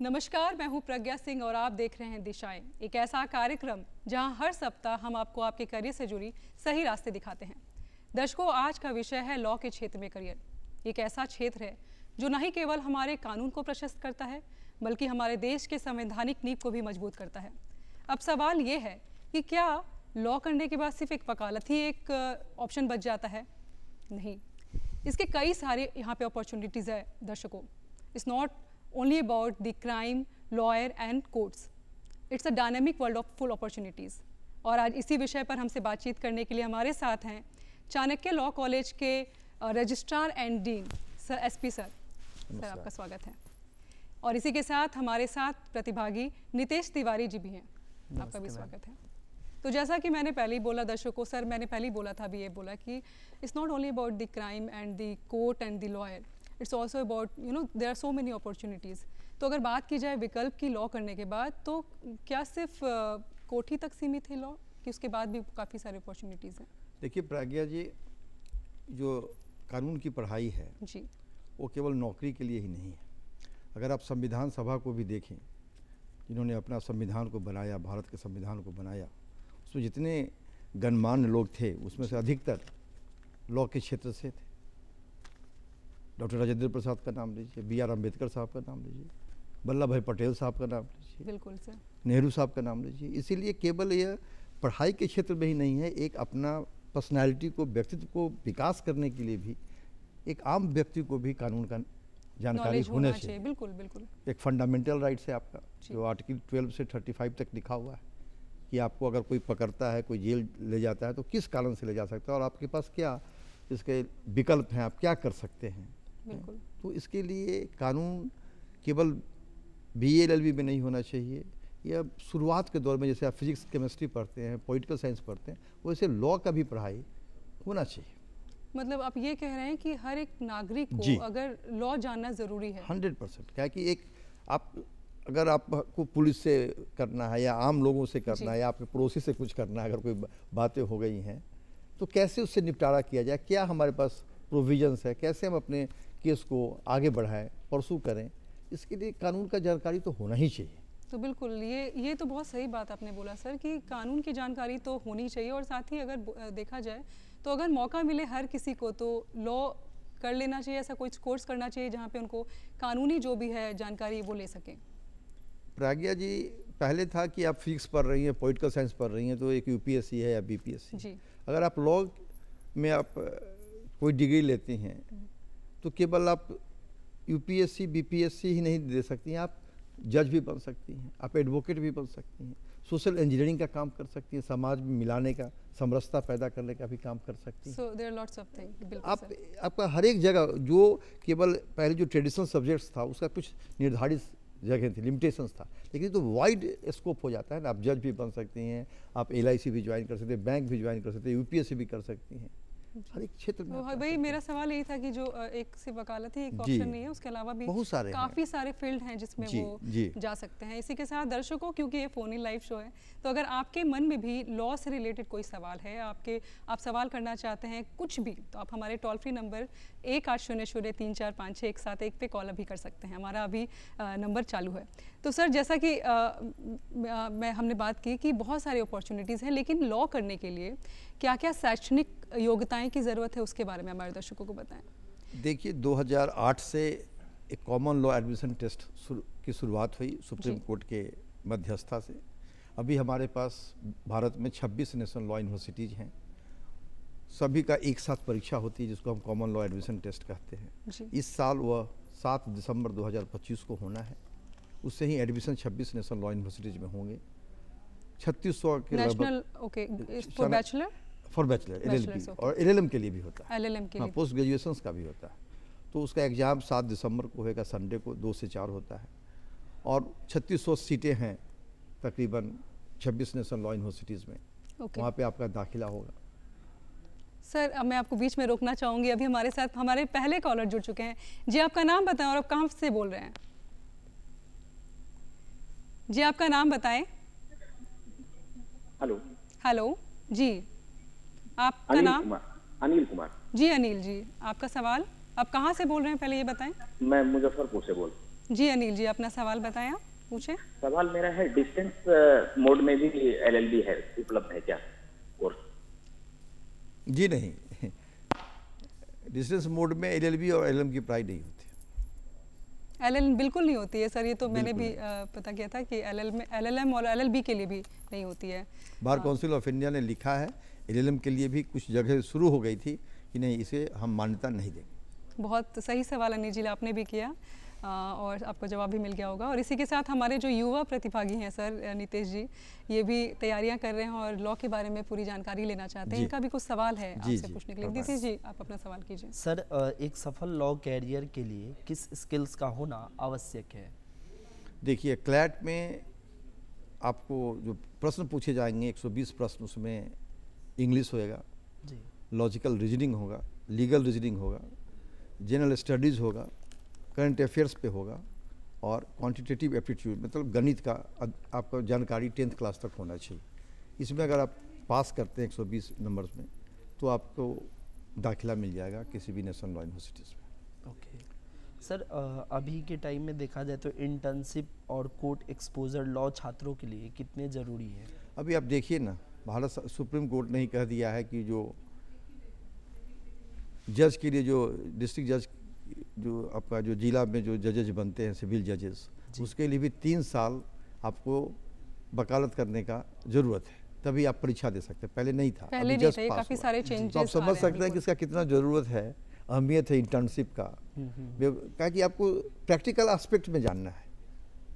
नमस्कार, मैं हूं प्रज्ञा सिंह और आप देख रहे हैं दिशाएं, एक ऐसा कार्यक्रम जहां हर सप्ताह हम आपको आपके करियर से जुड़ी सही रास्ते दिखाते हैं। दर्शकों, आज का विषय है लॉ के क्षेत्र में करियर। एक ऐसा क्षेत्र है जो न ही केवल हमारे कानून को प्रशस्त करता है बल्कि हमारे देश के संवैधानिक नींव को भी मजबूत करता है। अब सवाल ये है कि क्या लॉ करने के बाद सिर्फ एक वकालत ही एक ऑप्शन बच जाता है? नहीं, इसके कई सारे यहाँ पे अपॉर्चुनिटीज़ है दर्शकों। It's not only about the crime, lawyer and courts. It's a dynamic world of full opportunities. और आज इसी विषय पर हमसे बातचीत करने के लिए हमारे साथ हैं चाणक्य लॉ कॉलेज के registrar and dean sir SP sir. Sir आपका स्वागत है। और इसी के साथ हमारे साथ प्रतिभागी नितेश तिवारी जी भी हैं, आपका भी स्वागत है। तो जैसा कि मैंने पहले ही बोला दर्शकों, सर मैंने पहले ही बोला था, अभी ये बोला कि it's not only about the crime and the court and the lawyer, it's also about there are so many opportunities. तो अगर बात की जाए विकल्प की लॉ करने के बाद, तो क्या सिर्फ कोर्ट ही तक सीमित है लॉ कि उसके बाद भी काफ़ी सारे अपॉर्चुनिटीज़ हैं? देखिए प्रज्ञा जी, जो कानून की पढ़ाई है जी, वो केवल नौकरी के लिए ही नहीं है। अगर आप संविधान सभा को भी देखें, जिन्होंने अपना संविधान को बनाया, भारत के संविधान को बनाया, उसमें जितने गणमान्य लोग थे उसमें से अधिकतर लॉ के क्षेत्र से थे। डॉक्टर राजेंद्र प्रसाद का नाम लीजिए, B.R. अम्बेडकर साहब का नाम लीजिए, वल्लभ भाई पटेल साहब का नाम लीजिए, बिल्कुल सर, नेहरू साहब का नाम लीजिए। इसीलिए केवल यह पढ़ाई के क्षेत्र में ही नहीं है, एक अपना पर्सनैलिटी को, व्यक्तित्व को विकास करने के लिए भी एक आम व्यक्ति को भी कानून का जानकारी होना चाहिए। बिल्कुल बिल्कुल, एक फंडामेंटल राइट्स है आपका, जो आर्टिकल 12 से 35 तक लिखा हुआ है कि आपको अगर कोई पकड़ता है, कोई जेल ले जाता है तो किस कारण से ले जा सकता है और आपके पास क्या इसके विकल्प हैं, आप क्या कर सकते हैं। बिल्कुल। तो इसके लिए कानून केवल BA LLB में नहीं होना चाहिए। यह शुरुआत के दौर में जैसे आप फिजिक्स केमिस्ट्री पढ़ते हैं, पॉलिटिकल साइंस पढ़ते हैं, वैसे लॉ का भी पढ़ाई होना चाहिए। मतलब आप ये कह रहे हैं कि हर एक नागरिक को अगर लॉ जानना ज़रूरी है? 100%। क्या कि एक आप अगर आपको पुलिस से करना है या आम लोगों से करना है या आपके पड़ोसी से कुछ करना है, अगर कोई बातें हो गई हैं तो कैसे उससे निपटारा किया जाए, क्या हमारे पास प्रोविजंस है, कैसे हम अपने केस को आगे बढ़ाएं, परसू करें, इसके लिए कानून का जानकारी तो होना ही चाहिए। तो बिल्कुल, ये तो बहुत सही बात आपने बोला सर कि कानून की जानकारी तो होनी चाहिए। और साथ ही अगर देखा जाए तो अगर मौका मिले हर किसी को तो लॉ कर लेना चाहिए, ऐसा कोई कोर्स करना चाहिए जहाँ पे उनको कानूनी जो भी है जानकारी वो ले सकें। प्रज्ञा जी, पहले था कि आप फिजिक्स पढ़ रही हैं, पॉलिटिकल साइंस पढ़ रही हैं तो एक UPSC है या BPSC जी। अगर आप लॉ में आप कोई डिग्री लेती हैं तो केवल आप UPSC BPSC ही नहीं दे सकती हैं, आप जज भी बन सकती हैं, आप एडवोकेट भी बन सकती हैं, सोशल इंजीनियरिंग का काम कर सकती हैं, समाज में मिलाने का, समरसता पैदा करने का भी काम कर सकती हैं। So there are lots of things, बिल्कुल आप आपका हर एक जगह, जो केवल पहले जो ट्रेडिशनल सब्जेक्ट्स था उसका कुछ निर्धारित जगह थी, लिमिटेशंस था, लेकिन तो वाइड स्कोप हो जाता है ना। आप जज भी बन सकती हैं, आप LIC भी ज्वाइन कर सकते हैं, बैंक भी ज्वाइन कर सकते हैं, UPSC भी कर सकती हैं, हर एक क्षेत्र में। भाई मेरा सवाल यही था कि जो एक सिर्फ वकालत ही एक ऑप्शन नहीं है, उसके अलावा भी बहुत सारे काफ़ी सारे फील्ड हैं जिसमें वो जा सकते हैं। इसी के साथ दर्शकों, क्योंकि ये फोन इन लाइव शो है, तो अगर आपके मन में भी लॉ से रिलेटेड कोई सवाल है, आप सवाल करना चाहते हैं कुछ भी, तो आप हमारे टोल फ्री नंबर 1800-3456171 पे कॉल अभी कर सकते हैं। हमारा अभी नंबर चालू है। तो सर, जैसा कि हमने बात की कि बहुत सारी अपॉर्चुनिटीज़ हैं, लेकिन लॉ करने के लिए क्या क्या शैक्षणिक योग्यताएं की ज़रूरत है, उसके बारे में हमारे दर्शकों को बताएं। देखिए, 2008 से एक कॉमन लॉ एडमिशन टेस्ट की शुरुआत हुई सुप्रीम कोर्ट के मध्यस्थता से। अभी हमारे पास भारत में 26 नेशनल लॉ यूनिवर्सिटीज़ हैं, सभी का एक साथ परीक्षा होती है जिसको हम कॉमन लॉ एडमिशन टेस्ट कहते हैं। इस साल वह 7 दिसंबर 2025 को होना है। उससे ही एडमिशन 26 नेशनल लॉ यूनिवर्सिटीज़ में होंगे। 3600 के लगभग फॉर बैचलर LLB और LLM के लिए भी होता है, LLM के लिए पोस्ट ग्रेजुएशन का भी होता है। तो उसका एग्ज़ाम 7 दिसंबर को होएगा, संडे को 2 से 4 होता है। और 3600 सीटें हैं तकरीबन 26 नेशनल लॉ यूनिवर्सिटीज़ में, वहाँ पे आपका दाखिला होगा। सर, अब मैं आपको बीच में रोकना चाहूँगी, अभी हमारे साथ हमारे पहले कॉलर जुड़ चुके हैं। जी, आपका नाम बताएं और आप कहाँ से बोल रहे हैं? जी, आपका नाम बताएं। हेलो जी, आपका नाम? अनिल कुमार। जी अनिल जी, आपका सवाल, आप कहाँ से बोल रहे हैं पहले ये बताएं। मैं मुजफ्फरपुर से बोल। जी अनिल जी, अपना सवाल बताएं, आप पूछें। सवाल मेरा है, डिस्टेंस मोड में भी एलएलबी है, उपलब्ध है क्या कोर्स? जी नहीं, डिस्टेंस मोड में एलएलबी और एलएलएम की पढ़ाई नहीं होती। एलएलएम बिल्कुल नहीं होती है सर, ये तो मैंने भी पता किया था कि एलएलएम और एलएलबी के लिए भी नहीं होती है। बार काउंसिल ऑफ इंडिया ने लिखा है एलएलएम के लिए भी कुछ जगह शुरू हो गई थी कि नहीं, इसे हम मान्यता नहीं देंगे। बहुत सही सवाल अनिल जी आपने भी किया और आपको जवाब भी मिल गया होगा। और इसी के साथ हमारे जो युवा प्रतिभागी हैं सर नितेश जी, ये भी तैयारियां कर रहे हैं और लॉ के बारे में पूरी जानकारी लेना चाहते हैं। इनका भी कुछ सवाल है आपसे पूछने के लिए। नितेश जी, आप अपना सवाल कीजिए। सर, एक सफल लॉ कैरियर के लिए किस स्किल्स का होना आवश्यक है? देखिए, क्लैट में आपको जो प्रश्न पूछे जाएंगे 120 प्रश्न, उसमें इंग्लिश होएगा जी, लॉजिकल रीजनिंग होगा, लीगल रीजनिंग होगा, जनरल स्टडीज़ होगा, करंट अफेयर्स पे होगा और क्वांटिटेटिव एप्टीट्यूड मतलब गणित का आपका जानकारी 10th क्लास तक होना चाहिए। इसमें अगर आप पास करते हैं 120 नंबर्स में तो आपको दाखिला मिल जाएगा किसी भी नेशनल लॉ यूनिवर्सिटीज़ में। ओके सर, अभी के टाइम में देखा जाए तो इंटर्नशिप और कोर्ट एक्सपोजर लॉ छात्रों के लिए कितने ज़रूरी है? अभी आप देखिए ना, भारत सुप्रीम कोर्ट ने ही कह दिया है कि जो जज के लिए, जो डिस्ट्रिक्ट जज, जो आपका जो जिला में जो जजेज बनते हैं सिविल जजेस, उसके लिए भी 3 साल आपको वकालत करने का ज़रूरत है, तभी आप परीक्षा दे सकते हैं। पहले नहीं था, पहले नहीं था, काफ़ी सारे चेंजेस। तो आप समझ सकते हैं कि इसका कितना ज़रूरत है, अहमियत है इंटर्नशिप का। क्या कि आपको प्रैक्टिकल एस्पेक्ट में जानना है,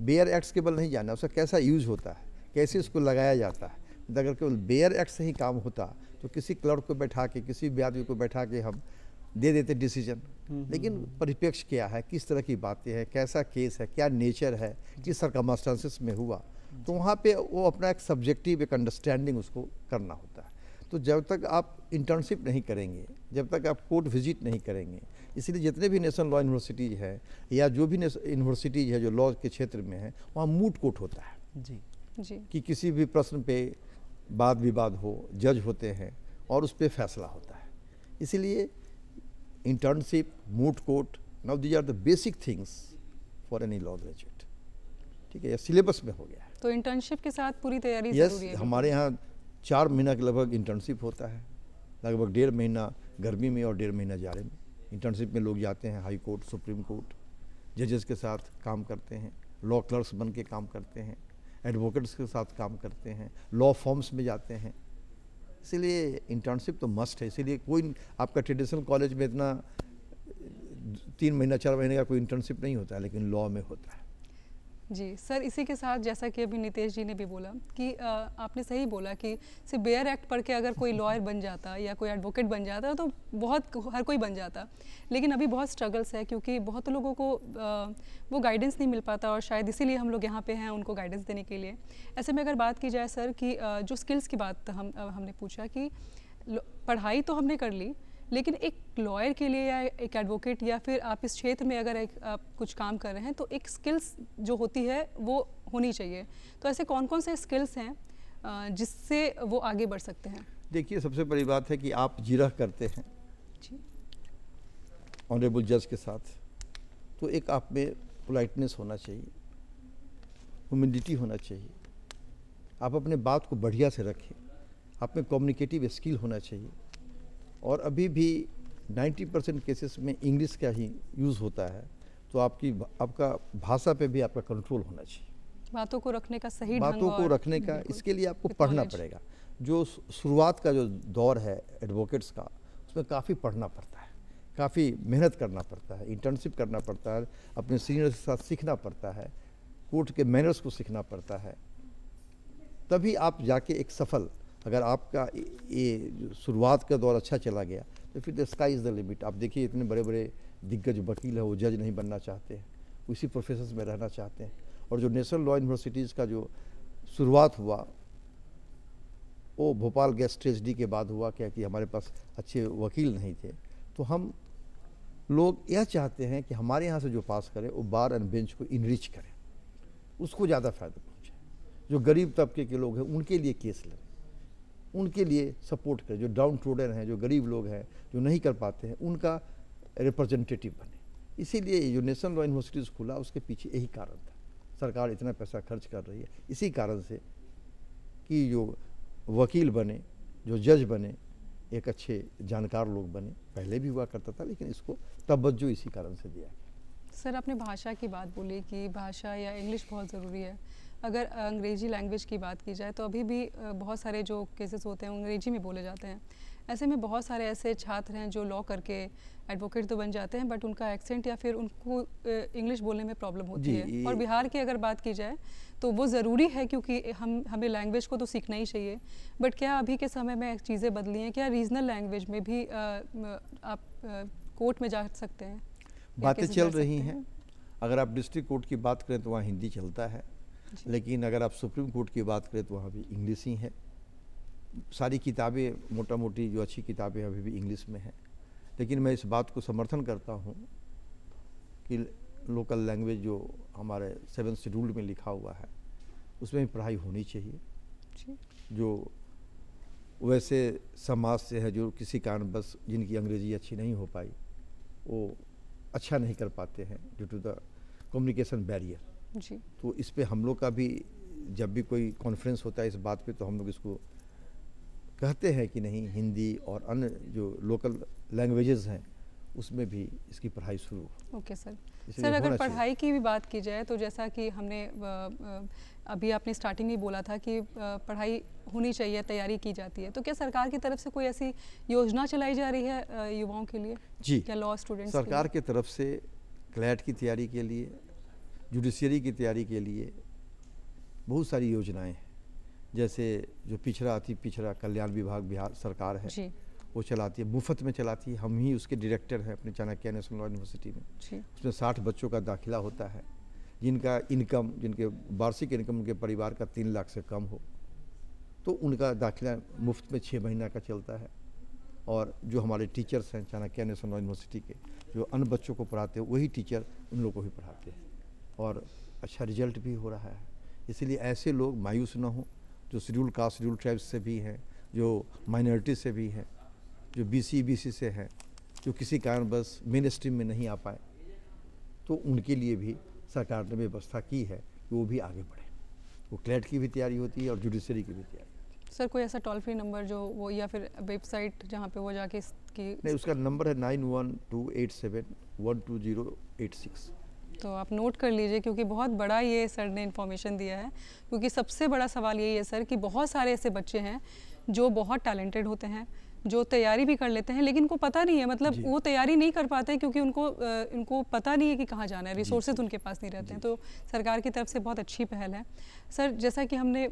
बेयर एक्ट्स केवल नहीं जानना, उसका कैसा यूज होता है, कैसे उसको लगाया जाता है। अगर केवल बेयर एक्ट से ही काम होता तो किसी क्लर्क को बैठा के, किसी भी आदमी को बैठा के हम दे देते डिसीजन। लेकिन परिप्रेक्ष्य क्या है, किस तरह की बातें हैं, कैसा केस है, क्या नेचर है, किस सर्कमस्टांसेस में हुआ, तो वहाँ पे वो अपना एक सब्जेक्टिव एक अंडरस्टैंडिंग उसको करना होता है। तो जब तक आप इंटर्नशिप नहीं करेंगे, जब तक आप कोर्ट विजिट नहीं करेंगे, इसलिए जितने भी नेशनल लॉ यूनिवर्सिटीज़ है या जो भी यूनिवर्सिटीज़ है जो लॉ के क्षेत्र में है, वहाँ मूट कोर्ट होता है जी कि किसी भी प्रश्न पे वाद विवाद हो, जज होते हैं और उस पर फैसला होता है। इसीलिए internship, moot court, now these are the basic things for any law graduate. ठीक है, यह सिलेबस में हो गया है। तो इंटर्नशिप के साथ पूरी तैयारी जरूरी है। हमारे यहाँ 4 महीना के लगभग इंटर्नशिप होता है, लगभग 1.5 महीना गर्मी में और 1.5 महीना जाड़े में। इंटर्नशिप में लोग जाते हैं हाई कोर्ट, सुप्रीम कोर्ट, जजेस के साथ काम करते हैं, लॉ क्लर्क्स बन के काम करते हैं, एडवोकेट्स के साथ काम करते हैं, लॉ फॉर्म्स में जाते हैं। इसीलिए इंटर्नशिप तो मस्ट है। इसीलिए कोई आपका ट्रेडिशनल कॉलेज में इतना 3 महीना 4 महीने का कोई इंटर्नशिप नहीं होता है, लेकिन लॉ में होता है। जी सर, इसी के साथ जैसा कि अभी नितेश जी ने भी बोला कि आपने सही बोला कि सिर्फ बेयर एक्ट पढ़ के अगर कोई लॉयर बन जाता या कोई एडवोकेट बन जाता तो बहुत हर कोई बन जाता, लेकिन अभी बहुत स्ट्रगल्स है क्योंकि बहुत लोगों को वो गाइडेंस नहीं मिल पाता और शायद इसीलिए हम लोग यहाँ पे हैं उनको गाइडेंस देने के लिए। ऐसे में अगर बात की जाए सर कि जो स्किल्स की बात हमने पूछा कि पढ़ाई तो हमने कर ली, लेकिन एक लॉयर के लिए या एक एडवोकेट या फिर आप इस क्षेत्र में अगर आप कुछ काम कर रहे हैं तो एक स्किल्स जो होती है वो होनी चाहिए। तो ऐसे कौन कौन से स्किल्स हैं जिससे वो आगे बढ़ सकते हैं? देखिए, सबसे बड़ी बात है कि आप जिरह करते हैं ऑनरेबल जज के साथ, तो एक आप में पोलाइटनेस होना चाहिए, ह्यूमिडिटी होना चाहिए, आप अपने बात को बढ़िया से रखें, आप में कम्युनिकेटिव स्किल होना चाहिए। और अभी भी 90% केसेस में इंग्लिश का ही यूज़ होता है, तो आपका भाषा पे भी आपका कंट्रोल होना चाहिए, बातों को रखने का सही बातों को रखने का। इसके लिए आपको पढ़ना पड़ेगा। जो शुरुआत का जो दौर है एडवोकेट्स का, उसमें काफ़ी पढ़ना पड़ता है, काफ़ी मेहनत करना पड़ता है, इंटर्नशिप करना पड़ता है, अपने सीनियर्स के साथ सीखना पड़ता है, कोर्ट के मैनर्स को सीखना पड़ता है, तभी आप जाके एक सफल, अगर आपका ये शुरुआत का दौर अच्छा चला गया तो फिर the sky is the limit. आप देखिए, इतने बड़े बड़े दिग्गज वकील हैं, वो जज नहीं बनना चाहते हैं, उसी प्रोफेशन में रहना चाहते हैं। और जो नेशनल लॉ यूनिवर्सिटीज़ का जो शुरुआत हुआ वो भोपाल गैस ट्रेजेडी के बाद हुआ, क्या कि हमारे पास अच्छे वकील नहीं थे। तो हम लोग यह चाहते हैं कि हमारे यहाँ से जो पास करे वो बार एंड बेंच को इनरिच करें, उसको ज़्यादा फ़ायदा पहुँचे। जो गरीब तबके के लोग हैं उनके लिए केस लड़ें, उनके लिए सपोर्ट करें। जो डाउन ट्रोडन हैं, जो गरीब लोग हैं, जो नहीं कर पाते हैं, उनका रिप्रेजेंटेटिव बने। इसीलिए जो नेशनल लॉ यूनिवर्सिटीज़ खुला उसके पीछे यही कारण था। सरकार इतना पैसा खर्च कर रही है इसी कारण से कि जो वकील बने, जो जज बने, एक अच्छे जानकार लोग बने। पहले भी हुआ करता था लेकिन इसको तवज्जो इसी कारण से दिया गया। सर आपने भाषा की बात बोली कि भाषा या इंग्लिश बहुत ज़रूरी है। अगर अंग्रेजी लैंग्वेज की बात की जाए तो अभी भी बहुत सारे जो केसेस होते हैं अंग्रेजी में बोले जाते हैं। ऐसे में बहुत सारे ऐसे छात्र हैं जो लॉ करके एडवोकेट तो बन जाते हैं बट उनका एक्सेंट या फिर उनको इंग्लिश बोलने में प्रॉब्लम होती है। और बिहार की अगर बात की जाए तो वो ज़रूरी है क्योंकि हमें लैंग्वेज को तो सीखना ही चाहिए। बट क्या अभी के समय में चीज़ें बदली हैं? क्या रीजनल लैंग्वेज में भी आप कोर्ट में जा सकते हैं? बातें चल रही हैं। अगर आप डिस्ट्रिक्ट कोर्ट की बात करें तो वहाँ हिंदी चलता है, लेकिन अगर आप सुप्रीम कोर्ट की बात करें तो वहाँ भी इंग्लिश ही है। सारी किताबें मोटा मोटी जो अच्छी किताबें अभी भी इंग्लिश में हैं। लेकिन मैं इस बात को समर्थन करता हूँ कि लोकल लैंग्वेज जो हमारे 7 शेड्यूल में लिखा हुआ है उसमें भी पढ़ाई होनी चाहिए। जो वैसे समाज से है जो किसी कारण बस जिनकी अंग्रेजी अच्छी नहीं हो पाई वो अच्छा नहीं कर पाते हैं due to the communication barrier जी। तो इस पे हम लोग का भी जब भी कोई कॉन्फ्रेंस होता है इस बात पे तो हम लोग इसको कहते हैं कि नहीं हिंदी और अन्य जो लोकल लैंग्वेजेस हैं उसमें भी इसकी पढ़ाई शुरू हो। Okay sir. सर अगर पढ़ाई की भी बात की जाए तो जैसा कि हमने अभी आपने स्टार्टिंग में बोला था कि पढ़ाई होनी चाहिए, तैयारी की जाती है, तो क्या सरकार की तरफ से कोई ऐसी योजना चलाई जा रही है युवाओं के लिए? जी, क्या लॉ स्टूडेंट्स सरकार की तरफ से क्लैट की तैयारी के लिए, जुडिशरी की तैयारी के लिए बहुत सारी योजनाएं हैं। जैसे जो पिछड़ा अति पिछड़ा कल्याण विभाग बिहार सरकार है जी। वो चलाती है, मुफ्त में चलाती है। हम ही उसके डायरेक्टर हैं अपने चाणक्य नेशनल लॉ यूनिवर्सिटी में जी। उसमें 60 बच्चों का दाखिला होता है जिनका इनकम, जिनके वार्षिक इनकम उनके परिवार का 3 लाख से कम हो तो उनका दाखिला मुफ्त में 6 महीना का चलता है। और जो हमारे टीचर्स हैं चाणक्य नेशनल लॉ यूनिवर्सिटी के जो अन्य बच्चों को पढ़ाते हैं वही टीचर उन लोगों को भी पढ़ाते हैं और अच्छा रिजल्ट भी हो रहा है। इसलिए ऐसे लोग मायूस ना हो जो शेड्यूल कास्ट शेड्यूल ट्राइब्स से भी हैं, जो माइनॉरिटी से भी हैं, जो BC से हैं, जो किसी कारण बस मेन स्ट्रीम में नहीं आ पाए तो उनके लिए भी सरकार ने व्यवस्था की है कि वो भी आगे बढ़े। वो क्लैट की भी तैयारी होती है और जुडिशरी की भी तैयारी होती है। सर कोई ऐसा टोल फ्री नंबर जो वो या फिर वेबसाइट जहाँ पे वो जाके नहीं, उसका नंबर है 9128712086। तो आप नोट कर लीजिए क्योंकि बहुत बड़ा ये सर ने इन्फॉर्मेशन दिया है। क्योंकि सबसे बड़ा सवाल यही है सर कि बहुत सारे ऐसे बच्चे हैं जो बहुत टैलेंटेड होते हैं, जो तैयारी भी कर लेते हैं लेकिन उनको पता नहीं है, मतलब वो तैयारी नहीं कर पाते क्योंकि उनको पता नहीं है कि कहाँ जाना है, रिसोर्सेज उनके पास नहीं रहते हैं। तो सरकार की तरफ से बहुत अच्छी पहल है। सर जैसा कि हमने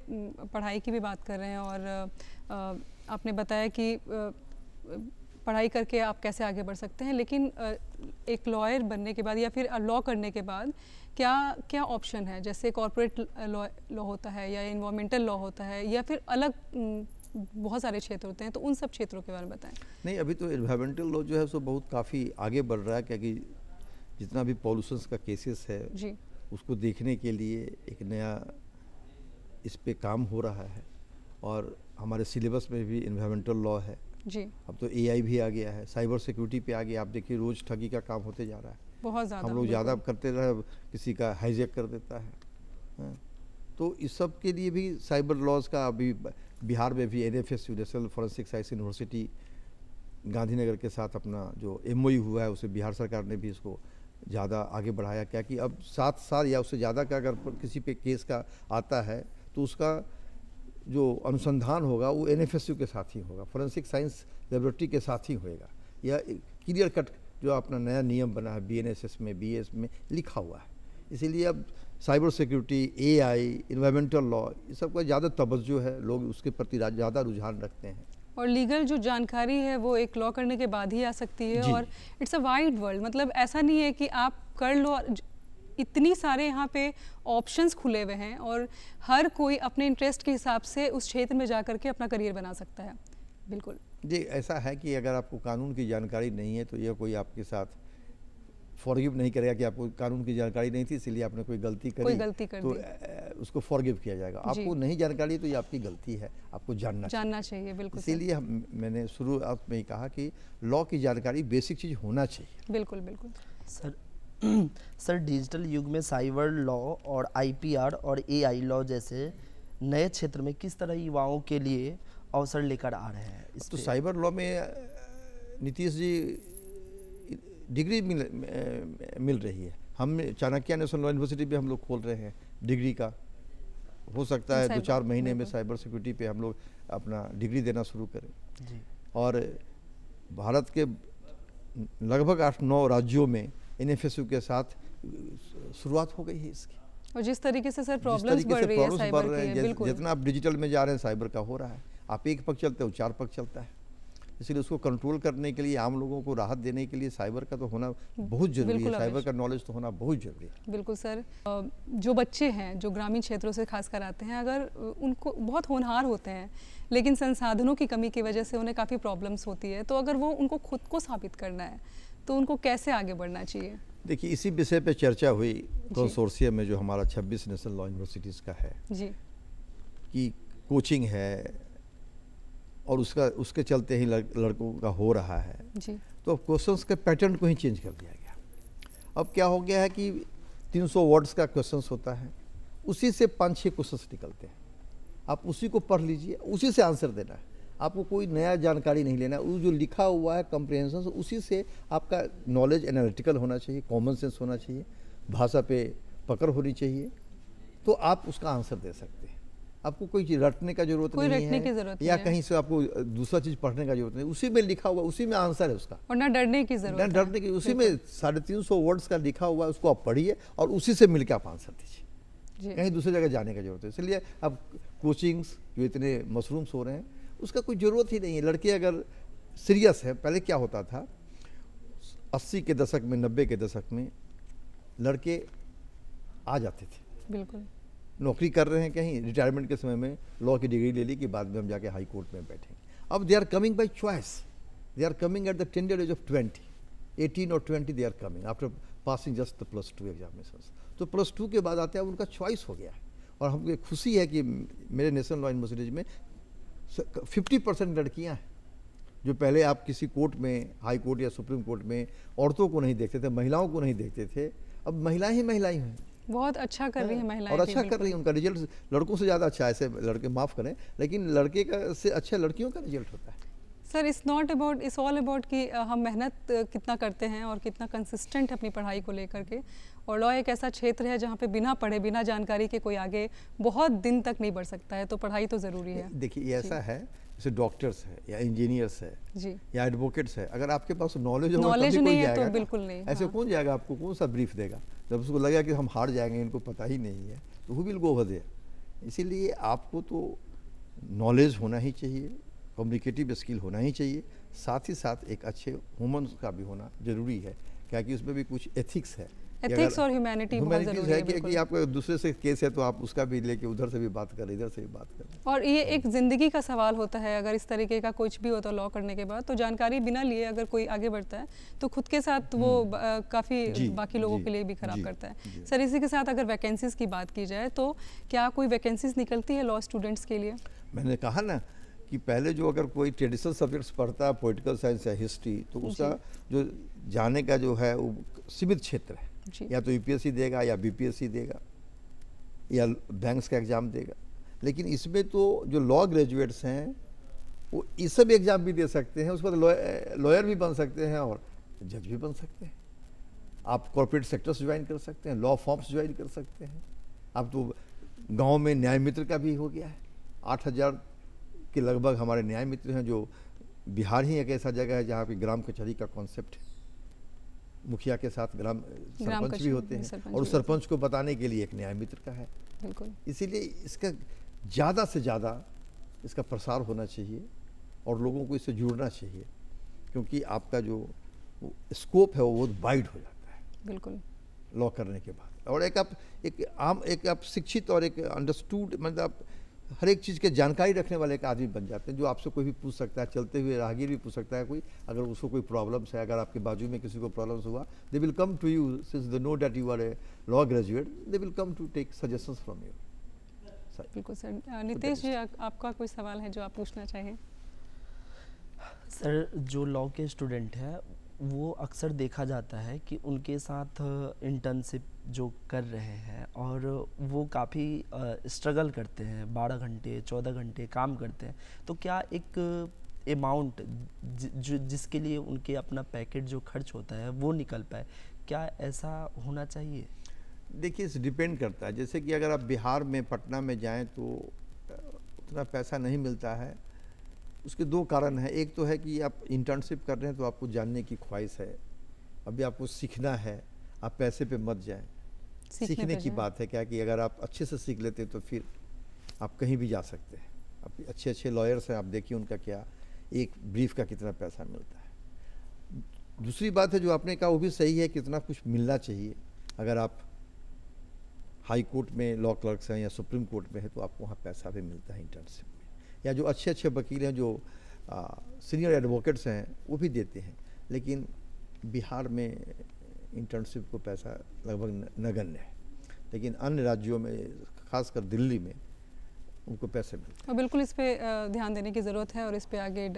पढ़ाई की भी बात कर रहे हैं और आपने बताया कि पढ़ाई करके आप कैसे आगे बढ़ सकते हैं, लेकिन एक लॉयर बनने के बाद या फिर लॉ करने के बाद क्या क्या ऑप्शन है? जैसे कॉर्पोरेट लॉ होता है या एनवायरमेंटल लॉ होता है या फिर अलग बहुत सारे क्षेत्र होते हैं, तो उन सब क्षेत्रों के बारे में बताएं। नहीं, अभी तो एनवायरमेंटल लॉ जो है सो बहुत काफ़ी आगे बढ़ रहा है क्योंकि जितना भी पॉल्यूशंस का केसेस है जी उसको देखने के लिए एक नया इस पे काम हो रहा है और हमारे सिलेबस में भी एनवायरमेंटल लॉ है जी। अब तो AI भी आ गया है, साइबर सिक्योरिटी पे आ गया। आप देखिए रोज़ ठगी का काम होते जा रहा है, बहुत ज़्यादा। हम लोग ज़्यादा करते रहे, किसी का हाईजैक कर देता है। तो इस सब के लिए भी साइबर लॉज का अभी बिहार में भी NFS national forensic science university Gandhinagar के साथ अपना जो MOU हुआ है उसे बिहार सरकार ने भी इसको ज़्यादा आगे बढ़ाया। क्या कि अब 7 साल या उससे ज़्यादा का अगर किसी पे केस का आता है तो उसका जो अनुसंधान होगा वो NFSU के साथ ही होगा, फॉरेंसिक साइंस लेबोरेटरी के साथ ही होएगा। यह क्लियर कट जो अपना नया नियम बना है BNSS में BS में लिखा हुआ है। इसीलिए अब cyber security, AI, environmental law ये सब का ज़्यादा तवज्जो है, लोग उसके प्रति ज़्यादा रुझान रखते हैं। और लीगल जो जानकारी है वो एक लॉ करने के बाद ही आ सकती है और इट्स अ वाइड वर्ल्ड, मतलब ऐसा नहीं है कि आप कर लो, इतनी सारे यहाँ पे ऑप्शंस खुले हुए हैं और हर कोई अपने इंटरेस्ट के हिसाब से उस क्षेत्र में जा करके अपना करियर बना सकता है। बिल्कुल जी, ऐसा है कि अगर आपको कानून की जानकारी नहीं है तो यह कोई आपके साथ फॉरगिव नहीं करेगा कि आपको कानून की जानकारी नहीं थी इसलिए आपने कोई गलती कर तो उसको फॉरगिव किया जाएगा। आपको नहीं जानकारी तो ये आपकी गलती है, आपको जानना चाहिए। बिल्कुल, इसीलिए मैंने शुरुआत में ही कहा कि लॉ की जानकारी बेसिक चीज़ होना चाहिए। बिल्कुल बिल्कुल। सर सर डिजिटल युग में साइबर लॉ और आईपीआर और एआई लॉ जैसे नए क्षेत्र में किस तरह युवाओं के लिए अवसर लेकर आ रहे हैं? तो साइबर लॉ में नीतीश जी डिग्री मिल रही है। हम चाणक्य नेशनल लॉ यूनिवर्सिटी पे हम लोग खोल रहे हैं डिग्री का। हो सकता है 2-4 महीने में साइबर सिक्योरिटी पे हम लोग अपना डिग्री देना शुरू करें जी। और भारत के लगभग 8-9 राज्यों में NFSU के साथ शुरुआत हो गई है इसकी। और जिस तरीके से सर प्रॉब्लम्स बढ़ रही है साइबर की, बिल्कुल जितना आप डिजिटल में जा रहे हैं साइबर का हो रहा है। आप एक पग चलते हो 4 पग चलता है, इसलिए उसको कंट्रोल करने के लिए आम लोगों को राहत देने के लिए साइबर का तो होना बहुत जरूरी है। साइबर का नॉलेज तो होना बहुत जरूरी है। बिल्कुल सर। जो बच्चे हैं जो ग्रामीण क्षेत्रों से खासकर आते हैं, अगर उनको बहुत होनहार होते हैं लेकिन संसाधनों की कमी की वजह से उन्हें काफ़ी प्रॉब्लम्स होती है, तो अगर वो उनको खुद को साबित करना है तो उनको कैसे आगे बढ़ना चाहिए? देखिए, इसी विषय पे चर्चा हुई कंसोर्शियम में जो हमारा 26 नेशनल लॉ यूनिवर्सिटीज़ का है जी, कि कोचिंग है और उसके चलते ही लड़कों का हो रहा है जी। तो क्वेश्चंस के पैटर्न को ही चेंज कर दिया गया। अब क्या हो गया है कि 300 वर्ड्स का क्वेश्चंस होता है, उसी से 5-6 क्वेश्चंस निकलते हैं। आप उसी को पढ़ लीजिए, उसी से आंसर देना है, आपको कोई नया जानकारी नहीं लेना। वो जो लिखा हुआ है कम्प्रिहेंशन, उसी से आपका नॉलेज एनालिटिकल होना चाहिए, कॉमन सेंस होना चाहिए, भाषा पे पकड़ होनी चाहिए, तो आप उसका आंसर दे सकते हैं। आपको कोई चीज़ रटने का जरूरत नहीं है या कहीं से आपको दूसरा चीज़ पढ़ने का जरूरत नहीं, उसी में लिखा हुआ, उसी में आंसर है उसका। और ना डरने की जरूरत है, डरने की, उसी में 350 वर्ड्स का लिखा हुआ है, उसको आप पढ़िए और उसी से मिलकर आप आंसर दीजिए, कहीं दूसरी जगह जाने की जरूरत है। इसलिए अब कोचिंग्स जो इतने मशरूम्स हो रहे हैं उसका कोई ज़रूरत ही नहीं है। लड़के अगर सीरियस है, पहले क्या होता था 80 के दशक में, 90 के दशक में लड़के आ जाते थे, बिल्कुल नौकरी कर रहे हैं कहीं, रिटायरमेंट के समय में लॉ की डिग्री ले ली कि बाद में हम जाके हाई कोर्ट में बैठेंगे। अब they are coming by choice, they are coming at the tender age of 18 और 20 they are coming after passing just the +2 examinations. तो +2 के बाद आते हैं, उनका चॉइस हो गया है। और हमको खुशी है कि मेरे नेशनल लॉ यूनिवर्सिटीज में 50% लड़कियाँ हैं, जो पहले आप किसी कोर्ट में, हाई कोर्ट या सुप्रीम कोर्ट में औरतों को नहीं देखते थे, महिलाओं को नहीं देखते थे, अब महिलाएं ही महिलाएं हैं। बहुत अच्छा कर रही है महिलाएं, और अच्छा कर रही है, उनका रिजल्ट लड़कों से ज़्यादा अच्छा है। ऐसे लड़के माफ़ करें, लेकिन लड़के का से अच्छा लड़कियों का रिजल्ट होता है। सर इट्स ऑल अबाउट कि हम मेहनत कितना करते हैं और कितना कंसिस्टेंट अपनी पढ़ाई को लेकर के। और लॉ एक ऐसा क्षेत्र है जहाँ पे बिना पढ़े, बिना जानकारी के कोई आगे बहुत दिन तक नहीं बढ़ सकता है, तो पढ़ाई तो ज़रूरी है। देखिए, ये ऐसा है जैसे डॉक्टर्स है या इंजीनियर्स है जी, या एडवोकेट्स है, अगर आपके पास नॉलेज नहीं है तो बिल्कुल नहीं। ऐसे कौन जाएगा, आपको कौन सा ब्रीफ देगा? जब उसको लगेगा कि हम हार जाएंगे, इनको पता ही नहीं है, तो who will go over there. इसीलिए आपको तो नॉलेज होना ही चाहिए, कम्युनिकेटिव स्किल होना ही चाहिए, साथ ही साथ एक अच्छे ह्यूमन का भी होना जरूरी है, क्या कि उसमें भी कुछ एथिक्स है। एथिक्स और ह्यूमैनिटी बहुत जरूरी है कि आपको दूसरे से केस है तो आप उसका भी लेके उधर से भी बात करें, इधर से भी बात करें। और ये एक ज़िंदगी का सवाल होता है, अगर इस तरीके का कुछ भी होता है लॉ करने के बाद, तो जानकारी बिना लिए अगर कोई आगे बढ़ता है तो खुद के साथ वो काफ़ी बाकी लोगों के लिए भी खराब करता है। सर इसी के साथ अगर वैकेंसीज़ की बात की जाए तो क्या कोई वैकेंसीज निकलती है लॉ स्टूडेंट्स के लिए? मैंने कहा ना कि पहले जो अगर कोई ट्रेडिशनल सब्जेक्ट्स पढ़ता है, पॉलिटिकल साइंस या हिस्ट्री, तो उसका जो जाने का जो है वो सीमित क्षेत्र है, या तो यूपीएससी देगा या बीपीएससी देगा या बैंक्स का एग्ज़ाम देगा। लेकिन इसमें तो जो लॉ ग्रेजुएट्स हैं वो ये सब एग्ज़ाम भी दे सकते हैं, उसके बाद लॉयर भी बन सकते हैं और जज भी बन सकते हैं। आप कॉर्पोरेट सेक्टर्स ज्वाइन कर सकते हैं, लॉ फॉर्म्स ज्वाइन कर सकते हैं। अब तो गांव में न्याय मित्र का भी हो गया है, 8000 के लगभग हमारे न्याय मित्र हैं, जो बिहार ही एक ऐसा जगह है जहाँ पे ग्राम कचहरी का कॉन्सेप्ट है, मुखिया के साथ ग्राम सरपंच भी होते हैं, और उस सरपंच को बताने के लिए एक न्याय मित्र का है। बिल्कुल, इसीलिए इसका ज़्यादा से ज़्यादा इसका प्रसार होना चाहिए और लोगों को इससे जुड़ना चाहिए, क्योंकि आपका जो स्कोप है वो बहुत वाइड हो जाता है बिल्कुल लॉ करने के बाद। और एक आप शिक्षित और एक अंडरस्टूड, मतलब हर एक चीज़ के जानकारी रखने वाले एक आदमी बन जाते हैं, जो आपसे कोई भी पूछ सकता है, चलते हुए राहगीर भी पूछ सकता है कोई, अगर उसको कोई प्रॉब्लम्स है, अगर आपके बाजू में किसी को प्रॉब्लम्स हुआ, they will come to you, since they know that you are a law graduate, they will come to take suggestions from you. बिल्कुल सर। नितेश जी, आपका कोई सवाल है जो आप पूछना चाहें? सर जो लॉ के स्टूडेंट हैं वो अक्सर देखा जाता है कि उनके साथ इंटर्नशिप जो कर रहे हैं और वो काफ़ी स्ट्रगल करते हैं, 12 घंटे 14 घंटे काम करते हैं, तो क्या एक अमाउंट जिसके लिए उनके अपना पैकेट जो खर्च होता है वो निकल पाए, क्या ऐसा होना चाहिए? देखिए, इस डिपेंड करता है। जैसे कि अगर आप बिहार में पटना में जाएं तो उतना पैसा नहीं मिलता है। उसके दो कारण हैं। एक तो है कि आप इंटर्नशिप कर रहे हैं तो आपको जानने की ख्वाहिश है, अभी आपको सीखना है, आप पैसे पे मत जाएं। सीखने की बात है क्या कि अगर आप अच्छे से सीख लेते तो फिर आप कहीं भी जा सकते हैं। आप अच्छे अच्छे लॉयर्स हैं, आप देखिए उनका क्या एक ब्रीफ का कितना पैसा मिलता है। दूसरी बात है जो आपने कहा वो भी सही है, कितना कुछ मिलना चाहिए। अगर आप हाई कोर्ट में लॉ क्लर्क्स हैं या सुप्रीम कोर्ट में है तो आपको वहाँ पैसा भी मिलता है इंटर्नशिप में, या जो अच्छे अच्छे वकील हैं, जो सीनियर एडवोकेट्स हैं, वो भी देते हैं। लेकिन बिहार में इंटर्नशिप को पैसा लगभग नगण्य है, लेकिन अन्य राज्यों में खासकर दिल्ली में उनको पैसे मिलते हैं। और बिल्कुल इस पे ध्यान देने की ज़रूरत है और इस पे आगे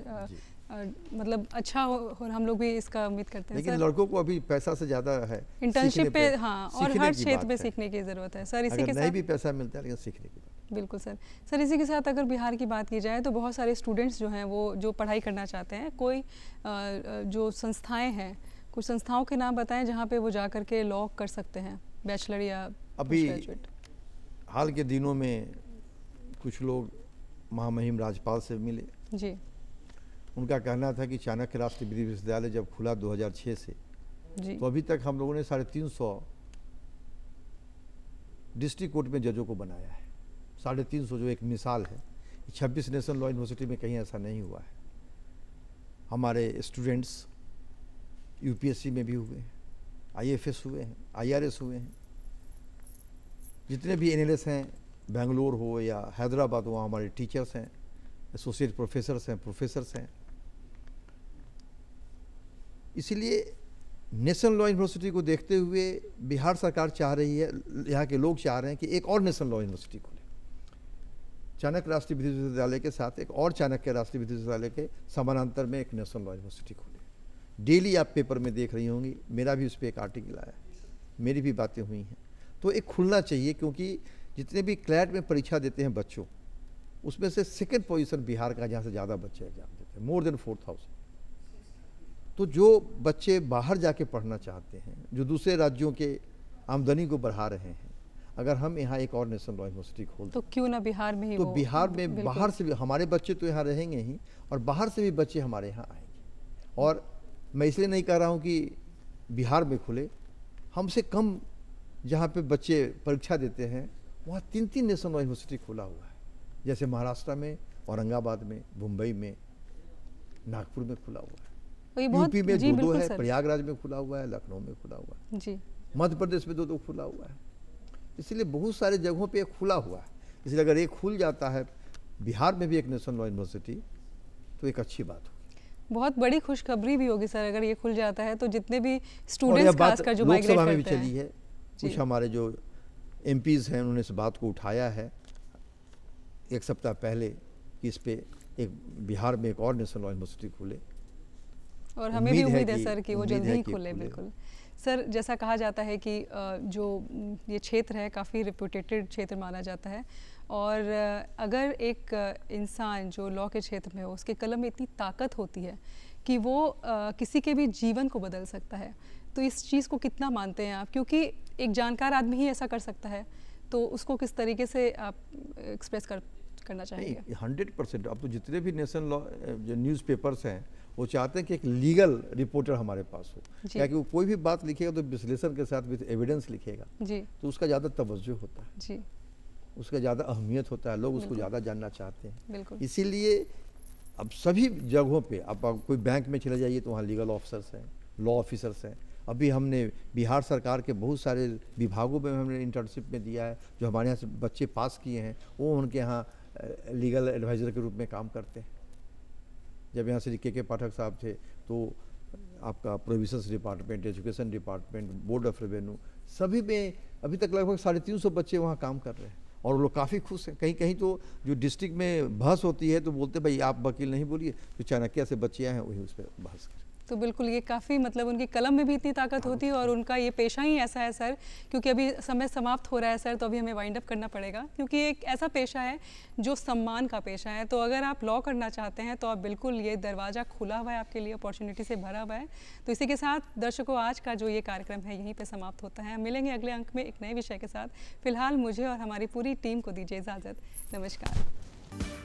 मतलब अच्छा हो और हम लोग भी इसका उम्मीद करते हैं। लेकिन लड़कों को अभी पैसा से ज़्यादा है इंटर्नशिप पे, हाँ, और हर क्षेत्र में सीखने की ज़रूरत है सर। इसी के साथ भी पैसा मिलता है लेकिन सीखने की बात। बिल्कुल सर इसी के साथ अगर बिहार की बात की जाए तो बहुत सारे स्टूडेंट्स जो हैं वो जो पढ़ाई करना चाहते हैं, कोई जो संस्थाएं हैं, कुछ संस्थाओं के नाम बताएं जहाँ पे वो जा कर के लॉ कर सकते हैं, बैचलर या अभी हाल के दिनों में कुछ लोग महामहिम राज्यपाल से मिले जी। उनका कहना था कि चाणक्य राष्ट्रीय विधि विश्वविद्यालय जब खुला 2006 से जी, तो अभी तक हम लोगों ने 350 डिस्ट्रिक्ट कोर्ट में जजों को बनाया है। 350 जो एक मिसाल है, 26 नेशनल लॉ यूनिवर्सिटी में कहीं ऐसा नहीं हुआ है। हमारे स्टूडेंट्स यूपीएससी में भी हुए हैं, आईएफएस हुए हैं, आईआरएस हुए हैं, जितने भी एनएलएस हैं, बेंगलोर हो या हैदराबाद हो, हमारे टीचर्स हैं, एसोसिएट प्रोफेसर्स हैं, प्रोफेसर्स हैं। इसीलिए नेशनल लॉ यूनिवर्सिटी को देखते हुए बिहार सरकार चाह रही है, यहाँ के लोग चाह रहे हैं कि एक और नेशनल लॉ यूनिवर्सिटी खोले। चाणक्य राष्ट्रीय विधि विश्वविद्यालय के साथ एक और चाणक्य राष्ट्रीय विधि विश्वविद्यालय के समानांतर में एक नेशनल लॉ यूनिवर्सिटी खोले। डेली आप पेपर में देख रही होंगी, मेरा भी उस पर एक आर्टिकल आया, मेरी भी बातें हुई हैं। तो एक खुलना चाहिए, क्योंकि जितने भी क्लैट में परीक्षा देते हैं बच्चों, उसमें से सेकंड पोजीशन बिहार का, जहाँ से ज़्यादा बच्चे एग्जाम देते हैं, मोर देन 4000। तो जो बच्चे बाहर जाके पढ़ना चाहते हैं, जो दूसरे राज्यों के आमदनी को बढ़ा रहे हैं, अगर हम यहाँ एक और नेशनल लॉ यूनिवर्सिटी खोल तो क्यों ना बिहार में ही, तो बिहार में बाहर से भी हमारे बच्चे तो यहाँ रहेंगे ही और बाहर से भी बच्चे हमारे यहाँ आएंगे। और मैं इसलिए नहीं कह रहा हूँ कि बिहार में खुले, हमसे कम जहाँ पे बच्चे परीक्षा देते हैं वहाँ 3-3 नेशनल लॉ यूनिवर्सिटी खुला हुआ है। जैसे महाराष्ट्र में, औरंगाबाद में, मुंबई में, नागपुर में खुला हुआ है, यूपी में 2 है, प्रयागराज में खुला हुआ है, लखनऊ में खुला हुआ है जी, मध्य प्रदेश में 2 खुला हुआ है। इसलिए बहुत सारे जगहों पे खुला हुआ है। इसलिए अगर एक खुल जाता है बिहार में भी एक नेशनल लॉ यूनिवर्सिटी तो एक अच्छी बात होगी, बहुत बड़ी खुशखबरी भी होगी सर अगर ये खुल जाता है। तो जितने भी स्टूडेंट्स खासकर जो माइग्रेट करते हैं, लोकसभा में भी चली है, कुछ हमारे जो एमपीज हैं उन्होंने इस बात को उठाया है 1 सप्ताह पहले कि इस पे एक बिहार में एक और नेशनल लॉ यूनिवर्सिटी खुले, और हमें भी उम्मीद है सर कि वो जल्दी ही खुले। बिल्कुल सर, जैसा कहा जाता है कि जो ये क्षेत्र है काफ़ी रिप्यूटेटेड क्षेत्र माना जाता है, और अगर एक इंसान जो लॉ के क्षेत्र में हो, उसके कलम में इतनी ताकत होती है कि वो किसी के भी जीवन को बदल सकता है, तो इस चीज़ को कितना मानते हैं आप? क्योंकि एक जानकार आदमी ही ऐसा कर सकता है, तो उसको किस तरीके से आप एक्सप्रेस करना चाहेंगे? 100%। अब तो जितने भी नेशनल लॉ जो न्यूज़पेपर्स हैं वो चाहते हैं कि एक लीगल रिपोर्टर हमारे पास हो, क्या कि वो कोई भी बात लिखेगा तो विश्लेषण के साथ विद एविडेंस लिखेगा जी, तो उसका ज़्यादा तवज्जो होता है जी, उसका ज़्यादा अहमियत होता है, लोग उसको ज़्यादा जानना चाहते हैं। इसीलिए अब सभी जगहों पे आप कोई बैंक में चले जाइए तो वहाँ लीगल ऑफिसर्स हैं, लॉ ऑफिसर्स हैं। अभी हमने बिहार सरकार के बहुत सारे विभागों में हमने इंटर्नशिप में दिया है, जो हमारे यहाँ से बच्चे पास किए हैं वो उनके यहाँ लीगल एडवाइज़र के रूप में काम करते हैं। जब यहाँ से के पाठक साहब थे तो आपका provisions department, education department, board of revenue, सभी में अभी तक लगभग 350 बच्चे वहाँ काम कर रहे हैं और वो लोग काफ़ी खुश हैं। कहीं कहीं तो जो डिस्ट्रिक्ट में बहस होती है तो बोलते भाई आप वकील नहीं बोलिए, तो चाणक्य से बच्चे आए हैं वही उस पर बहस करें। तो बिल्कुल ये काफ़ी मतलब उनकी कलम में भी इतनी ताकत होती है और उनका ये पेशा ही ऐसा है सर, क्योंकि अभी समय समाप्त हो रहा है सर, तो अभी हमें वाइंड अप करना पड़ेगा, क्योंकि एक ऐसा पेशा है जो सम्मान का पेशा है। तो अगर आप लॉ करना चाहते हैं तो आप बिल्कुल, ये दरवाज़ा खुला हुआ है आपके लिए, अपॉर्चुनिटी से भरा हुआ है। तो इसी के साथ दर्शकों, आज का जो ये कार्यक्रम है यहीं पर समाप्त होता है। मिलेंगे अगले अंक में एक नए विषय के साथ। फिलहाल मुझे और हमारी पूरी टीम को दीजिए इजाज़त। नमस्कार।